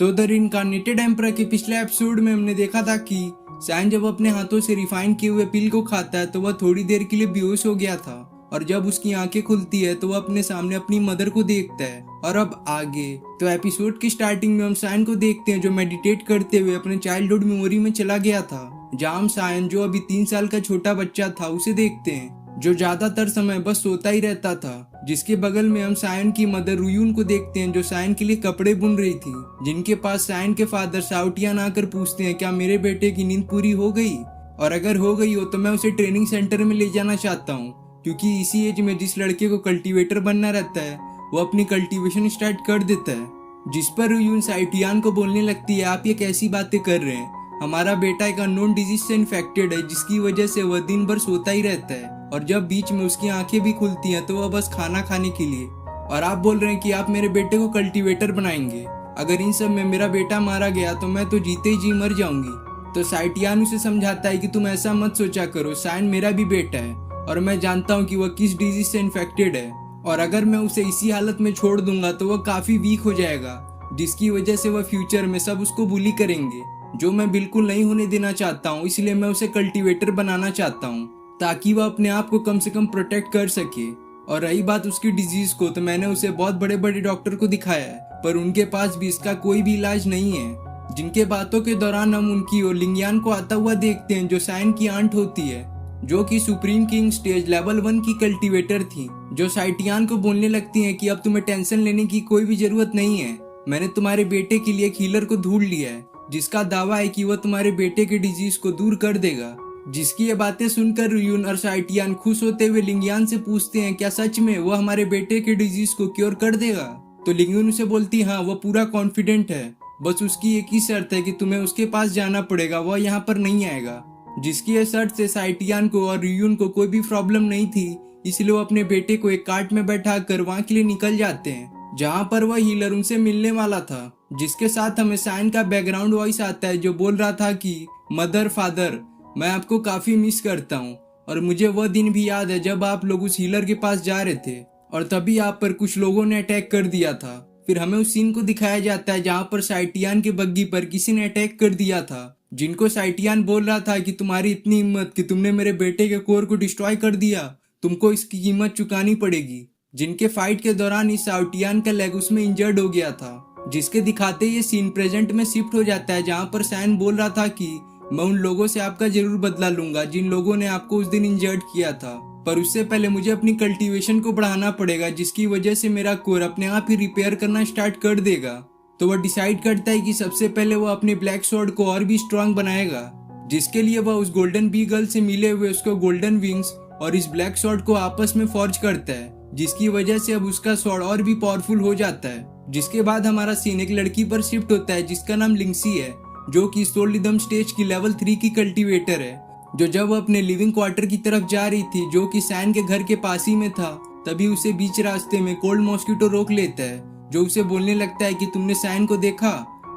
तो the रिइंकार्नेटेड emperor के पिछले एपिसोड में हमने देखा था कि सैन जब अपने हाथों से रिफाइन किए हुए पिल को खाता है तो वह थोड़ी देर के लिए बेहोश हो गया था, और जब उसकी आंखें खुलती है तो वह अपने सामने अपनी मदर को देखता है। और अब आगे तो एपिसोड की स्टार्टिंग में हम सैन को देखते हैं जो मेडिटेट करते हुए अपने चाइल्डहुड मेमोरी में चला गया था, जहाँ हम सैन जो अभी 3 साल का छोटा बच्चा था उसे देखते हैं जो ज्यादातर समय बस सोता ही रहता था। जिसके बगल में हम सायन की मदर रुयून को देखते हैं जो सायन के लिए कपड़े बुन रही थी, जिनके पास सायन के फादर शाओटियान आकर पूछते हैं क्या मेरे बेटे की नींद पूरी हो गई, और अगर हो गई हो तो मैं उसे ट्रेनिंग सेंटर में ले जाना चाहता हूँ, क्योंकि इसी एज में जिस लड़के को कल्टीवेटर बनना रहता है वो अपनी कल्टीवेशन स्टार्ट कर देता है। जिस पर रुयून शाओटियान को बोलने लगती है आप ये कैसी बातें कर रहे हैं, हमारा बेटा एक अननोन डिजीज से इन्फेक्टेड है जिसकी वजह से वह दिन भर सोता ही रहता है, और जब बीच में उसकी आंखें भी खुलती हैं तो वह बस खाना खाने के लिए, और आप बोल रहे हैं कि आप मेरे बेटे को कल्टीवेटर बनाएंगे। अगर इन सब में मेरा बेटा मारा गया तो मैं तो जीते ही जी मर जाऊंगी। तो शाओटियान उसे समझाता है कि तुम ऐसा मत सोचा करो, सायन मेरा भी बेटा है और मैं जानता हूँ कि वह किस डिजीज से इन्फेक्टेड है, और अगर मैं उसे इसी हालत में छोड़ दूंगा तो वह काफी वीक हो जाएगा, जिसकी वजह से वह फ्यूचर में सब उसको बुली करेंगे, जो मैं बिल्कुल नहीं होने देना चाहता हूँ। इसलिए मैं उसे कल्टीवेटर बनाना चाहता हूँ ताकि वह अपने आप को कम से कम प्रोटेक्ट कर सके। और रही बात उसकी डिजीज को, तो मैंने उसे बहुत बड़े बड़े डॉक्टर को दिखाया है पर उनके पास भी इसका कोई भी इलाज नहीं है। जिनके बातों के दौरान हम उनकी और लिंगियान को आता हुआ देखते हैं जो सायन की आंट होती है, जो कि सुप्रीम किंग स्टेज लेवल 1 की कल्टीवेटर थी, जो शाओटियान को बोलने लगती हैं कि अब तुम्हें टेंशन लेने की कोई भी जरूरत नहीं है, मैंने तुम्हारे बेटे के लिए एक हीलर को ढूंढ लिया है जिसका दावा है कि वह तुम्हारे बेटे के डिजीज को दूर कर देगा। जिसकी ये बातें सुनकर रुयून और शाओटियान खुश होते हुए लिंगियान से पूछते हैं क्या सच में वह हमारे बेटे के डिजीज को क्योर कर देगा। तो लिंगियान उसे बोलती हाँ वह पूरा कॉन्फिडेंट है, बस उसकी एक ही शर्त है कि तुम्हें उसके पास जाना पड़ेगा, वह यहाँ पर नहीं आएगा। जिसकी ये शर्त से शाओटियान को और रुयून को कोई भी प्रॉब्लम नहीं थी, इसलिए वो अपने बेटे को एक कार्ट में बैठा कर वहाँ के लिए निकल जाते हैं जहाँ पर वह हीलर उनसे मिलने वाला था। जिसके साथ हमें सायन का बैकग्राउंड वॉइस आता है जो बोल रहा था कि मदर फादर मैं आपको काफी मिस करता हूँ, और मुझे वह दिन भी याद है जब आप लोग उस हीलर के पास जा रहे थे और तभी आप पर कुछ लोगों ने अटैक कर दिया था। फिर हमें उस सीन को दिखाया जाता है जहाँ पर शाओटियान के बग्गी पर किसी ने अटैक कर दिया था, जिनको शाओटियान बोल रहा था कि तुम्हारी इतनी हिम्मत कि तुमने मेरे बेटे के कोर को डिस्ट्रॉय कर दिया, तुमको इसकी कीमत चुकानी पड़ेगी। जिनके फाइट के दौरान इस शाओटियान का लेग उसमें इंजर्ड हो गया था, जिसके दिखाते ये सीन प्रेजेंट में शिफ्ट हो जाता है जहाँ पर सैन बोल रहा था कि मैं उन लोगों से आपका जरूर बदला लूंगा जिन लोगों ने आपको उस दिन इंजर्ड किया था, पर उससे पहले मुझे अपनी कल्टीवेशन को बढ़ाना पड़ेगा जिसकी वजह से मेरा कोर अपने आप ही रिपेयर करना स्टार्ट कर देगा। तो वह डिसाइड करता है कि सबसे पहले वह अपने ब्लैक स्वॉर्ड को और भी स्ट्रांग बनाएगा, जिसके लिए वह उस गोल्डन बी गर्ल से मिले हुए उसको गोल्डन विंग्स और इस ब्लैक स्वॉर्ड को आपस में फॉर्ज करता है, जिसकी वजह से अब उसका स्वॉर्ड और भी पावरफुल हो जाता है। जिसके बाद हमारा सीन एक लड़की पर शिफ्ट होता है जिसका नाम लिंक्सी है, जो कि सोलिदम स्टेज की लेवल 3 की कल्टीवेटर है, जो जब वह अपने लिविंग क्वार्टर की तरफ जा रही थी जो कि सैन के घर के पास ही में था, तभी उसे बीच रास्ते में कोल्ड मॉस्किटो रोक लेता है, जो उसे बोलने लगता है कि तुमने सैन को देखा,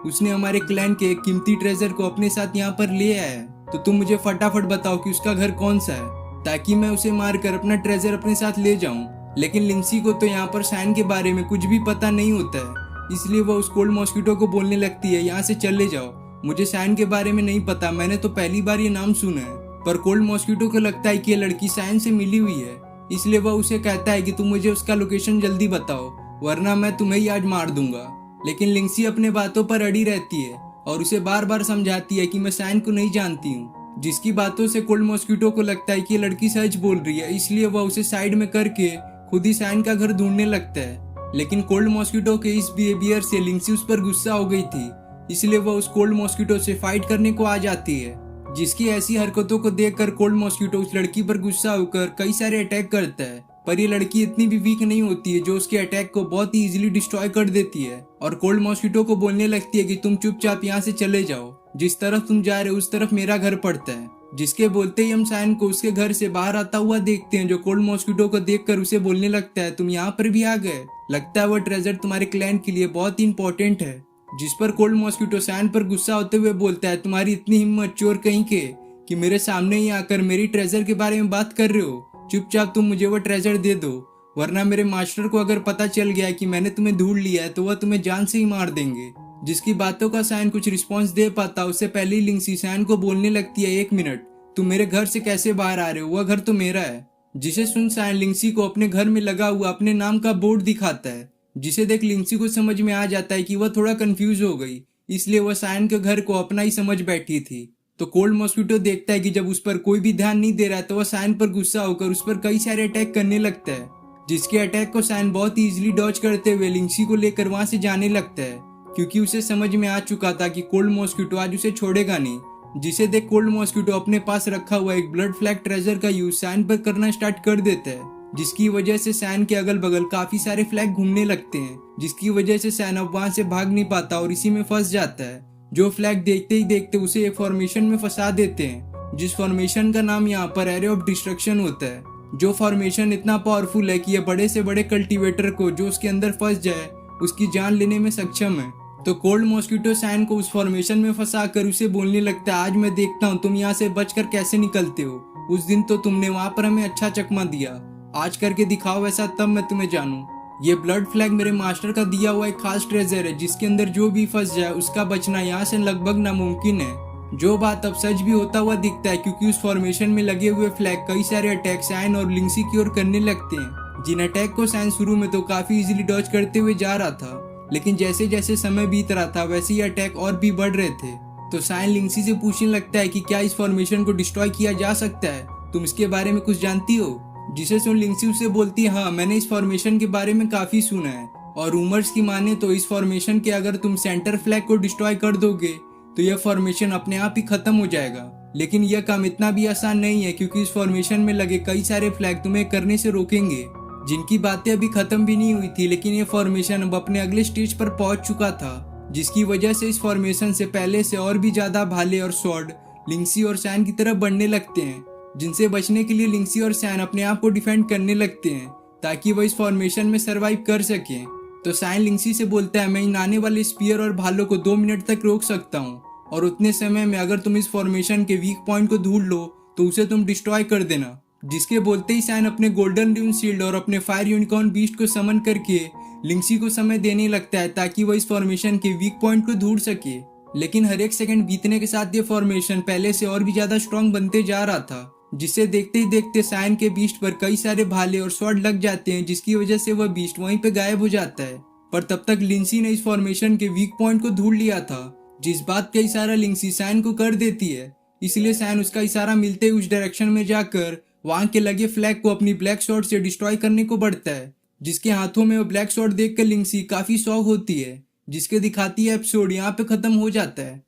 उसने हमारे क्लैन के एक कीमती ट्रेजर को अपने साथ यहाँ पर ले आया है, तो तुम मुझे फटाफट बताओ कि उसका घर कौन सा है ताकि मैं उसे मारकर अपना ट्रेजर अपने साथ ले जाऊं। लेकिन लिंक्सी को तो यहाँ पर सैन के बारे में कुछ भी पता नहीं होता है, इसलिए वह उस कोल्ड मॉस्किटो को बोलने लगती है यहाँ से चले जाओ, मुझे सैन के बारे में नहीं पता, मैंने तो पहली बार ये नाम सुना है। पर कोल्ड मॉस्किटो को लगता है कि ये लड़की सैन से मिली हुई है, इसलिए वह उसे कहता है कि तुम मुझे उसका लोकेशन जल्दी बताओ वरना मैं तुम्हें ही आज मार दूंगा। लेकिन लिंक्सी अपने बातों पर अड़ी रहती है और उसे बार बार समझाती है कि मैं सैन को नहीं जानती हूँ, जिसकी बातों से कोल्ड मॉस्किटो को लगता है कि ये लड़की सच बोल रही है, इसलिए वह उसे साइड में करके खुद ही सैन का घर ढूंढने लगता है। लेकिन कोल्ड मॉस्किटो के इस बिहेवियर से लिंक्सी उस पर गुस्सा हो गई थी, इसलिए वह उस कोल्ड मॉस्किटो से फाइट करने को आ जाती है। जिसकी ऐसी हरकतों को देखकर कोल्ड मॉस्किटो उस लड़की पर गुस्सा होकर कई सारे अटैक करता है, पर ये लड़की इतनी भी वीक नहीं होती है जो उसके अटैक को बहुत ही इजीली डिस्ट्रॉय कर देती है, और कोल्ड मॉस्किटो को बोलने लगती है कि तुम चुपचाप यहाँ से चले जाओ, जिस तरफ तुम जा रहे हो उस तरफ मेरा घर पड़ता है। जिसके बोलते ही हम सैन को उसके घर से बाहर आता हुआ देखते हैं, जो कोल्ड मॉस्किटो को देखकर उसे बोलने लगता है तुम यहाँ पर भी आ गए, लगता है वो ट्रेजर तुम्हारे क्लैन के लिए बहुत ही इंपॉर्टेंट है। जिस पर कोल्ड मॉस्किटो सैन पर गुस्सा होते हुए बोलता है तुम्हारी इतनी हिम्मत चोर कहीं के कि मेरे सामने ही आकर मेरी ट्रेजर के बारे में बात कर रहे हो, चुपचाप तुम मुझे वो ट्रेजर दे दो वरना मेरे मास्टर को अगर पता चल गया कि मैंने तुम्हें ढूंढ लिया है तो वह तुम्हें जान से ही मार देंगे। जिसकी बातों का सैन कुछ रिस्पॉन्स दे पाता उससे पहले ही लिंसी सैन को बोलने लगती है, 1 मिनट, तुम मेरे घर से कैसे बाहर आ रहे हो, वह घर तो मेरा है। जिसे सुन सैन लिंसी को अपने घर में लगा हुआ अपने नाम का बोर्ड दिखाता है, जिसे देख लिंसी को समझ में आ जाता है कि वह थोड़ा कंफ्यूज हो गई, इसलिए वह सैन के घर को अपना ही समझ बैठी थी। तो कोल्ड मॉस्किटो देखता है कि जब उस पर कोई भी ध्यान नहीं दे रहा है तो वह सैन पर गुस्सा होकर उस पर कई सारे अटैक करने लगता है, जिसके अटैक को सैन बहुत ही इजीली डॉज करते हुए लिंसी को लेकर वहां से जाने लगता है, क्योंकि उसे समझ में आ चुका था कि कोल्ड मॉस्किटो आज उसे छोड़ेगा नहीं। जिसे देख कोल्ड मॉस्किटो अपने पास रखा हुआ एक ब्लड फ्लैग ट्रेजर का यूज सैन पर करना स्टार्ट कर देता है, जिसकी वजह से सैन के अगल बगल काफी सारे फ्लैग घूमने लगते हैं, जिसकी वजह से सैन अब वहां से भाग नहीं पाता और इसी में फंस जाता है। जो फ्लैग देखते ही देखते उसे एक फॉर्मेशन में फंसा देते हैं, जिस फॉर्मेशन का नाम यहाँ पर एरे ऑफ डिस्ट्रक्शन होता है। जो फॉर्मेशन इतना पावरफुल है कि यह बड़े से बड़े कल्टीवेटर को जो उसके अंदर फंस जाए उसकी जान लेने में सक्षम है। तो कोल्ड मॉस्किटो सैन को उस फॉर्मेशन में फंसा कर उसे बोलने लगता है, आज मैं देखता हूँ तुम यहाँ से बचकर कैसे निकलते हो, उस दिन तो तुमने वहां पर हमें अच्छा चकमा दिया, आज करके दिखाओ वैसा तब मैं तुम्हें जानूं। ये ब्लड फ्लैग मेरे मास्टर का दिया हुआ एक खास ट्रेजर है, जिसके अंदर जो भी फंस जाए उसका बचना यहाँ से लगभग नामुमकिन है। जो बात अब सच भी होता हुआ दिखता है, क्योंकि उस फॉर्मेशन में लगे हुए फ्लैग कई सारे अटैक सैन और लिंसी की ओर करने लगते हैं, जिन अटैक को सैन शुरू में तो काफी इजीली डॉज करते हुए जा रहा था, लेकिन जैसे जैसे समय बीत रहा था वैसे ही अटैक और भी बढ़ रहे थे। तो सैन लिंसी से पूछने लगता है कि क्या इस फॉर्मेशन को डिस्ट्रॉय किया जा सकता है, तुम इसके बारे में कुछ जानती हो। जिसे सुन लिंसी उसे बोलती है, हाँ मैंने इस फॉर्मेशन के बारे में काफी सुना है, और रूमर्स की माने तो इस फॉर्मेशन के अगर तुम सेंटर फ्लैग को डिस्ट्रॉय कर दोगे तो यह फॉर्मेशन अपने आप ही खत्म हो जाएगा। लेकिन यह काम इतना भी आसान नहीं है, क्योंकि इस फॉर्मेशन में लगे कई सारे फ्लैग तुम्हें करने से रोकेंगे, जिनकी बातें अभी खत्म भी नहीं हुई थी, लेकिन यह फॉर्मेशन अब अपने अगले स्टेज पर पहुंच चुका था, जिसकी वजह से इस फॉर्मेशन से पहले से और भी ज्यादा भाले और स्वॉर्ड लिंसी और सैन की तरफ बढ़ने लगते हैं, जिनसे बचने के लिए लिंसी और सैन अपने आप को डिफेंड करने लगते हैं ताकि वह इस फॉर्मेशन में सरवाइव कर सके। तो सैन लिंसी से बोलता है, मैं इन आने वाले स्पीयर और भालों को 2 मिनट तक रोक सकता हूँ, और उतने समय में अगर तुम इस फॉर्मेशन के वीक पॉइंट को ढूंढ लो तो उसे तुम डिस्ट्रॉय कर देना। जिसके बोलते ही सैन अपने गोल्डन ड्यून शील्ड और अपने फायर यूनिकॉर्न बीस्ट को समन करके लिंसी को समय देने लगता है ताकि वह इस फॉर्मेशन के वीक पॉइंट को ढूंढ सके। लेकिन हर एक सेकंड बीतने के साथ ये फॉर्मेशन पहले से और भी ज्यादा स्ट्रॉन्ग बनते जा रहा था, जिसे देखते ही देखते सैन के बीस्ट पर कई सारे भाले और स्वॉर्ड लग जाते हैं, जिसकी वजह से वह बीस्ट वहीं पे गायब हो जाता है। पर तब तक लिंसी ने इस फॉर्मेशन के वीक पॉइंट को ढूंढ लिया था, जिस बात का इशारा लिंसी सैन को कर देती है, इसलिए सैन उसका इशारा मिलते ही उस डायरेक्शन में जाकर वहां के लगे फ्लैग को अपनी ब्लैक स्वॉर्ड से डिस्ट्रॉय करने को बढ़ता है, जिसके हाथों में वो ब्लैक स्वॉर्ड देखकर लिंसी काफी शॉक होती है। जिसके दिखाती है एपिसोड यहाँ पे खत्म हो जाता है।